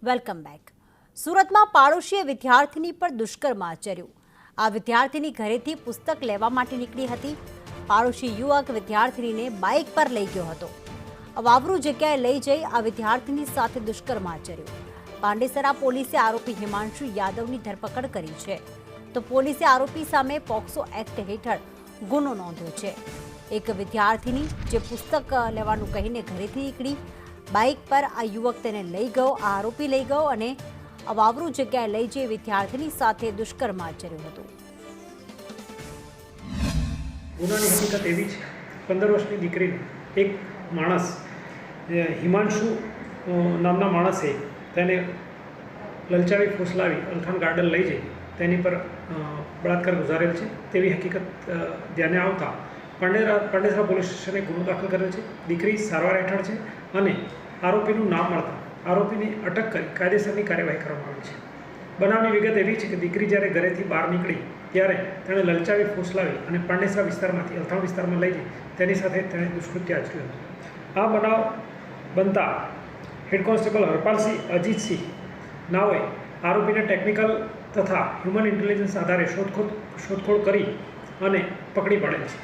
Welcome back. સુરતમાં પાડોશીએ વિદ્યાર્થીની પર દુષ્કર્મ આચર્યું. આ વિદ્યાર્થીની ઘરેથી પુસ્તક લેવા માટે નીકળી હતી. પાડોશી યુવક વિદ્યાર્થીનીને બાઇક પર લઈ ગયો હતો. વાવરૂ જગ્યાએ લઈ જઈ આ વિદ્યાર્થીની સાથે દુષ્કર્મ આચર્યું. પાંડેસરા પોલીસે આરોપી હિમાંશુ યાદવની ધરપકડ કરી છે. તો પોલીસે આરોપી સામે પોક્સો એક્ટ હેઠળ ગુનો નોંધ્યો છે. એક વિદ્યાર્થીની જે પુસ્તક લેવાનું કહીને ઘરેથી નીકળી, બાઇક પર આ યુવક તેને લઈ ગયો, આ આરોપી લઈ ગયો અને વાવરૂ જગ્યાએ લઈ જઈ વિદ્યાર્થીની સાથે દુષ્કર્મ આચર્યું હતું. ગુનાની હકીકત એવી છે, 15 વર્ષની દીકરીને એક માણસ હિમાંશુ નામના માણસે તેને લલચાવી ફૂસલાવી અલથાણ ગાર્ડન લઈ જઈ તેની પર બળાત્કાર ગુજારેલ છે તેવી હકીકત ધ્યાને આવતા પાંડેસરા પોલીસ સ્ટેશને ગુનો દાખલ કરેલ છે. દીકરી સારવાર હેઠળ છે અને આરોપીનું નામ મળતા આરોપીની અટક કરી કાયદેસરની કાર્યવાહી કરવામાં આવી છે. બનાવની વિગત એવી છે કે દીકરી જ્યારે ઘરેથી બહાર નીકળી ત્યારે તેણે લલચાવી ફૂસલાવી અને પાંડેસરા વિસ્તારમાંથી અલથાણ વિસ્તારમાં લઈ જઈ તેની સાથે તેણે દુષ્કૃત્ય આચર્યું હતું. આ બનાવ બનતા હેડ કોન્સ્ટેબલ હરપાલસિંહ અજીતસિંહ નાઓએ આરોપીને ટેકનિકલ તથા હ્યુમન ઇન્ટેલિજન્સ આધારે શોધખોળ કરી અને પકડી પડેલ છે.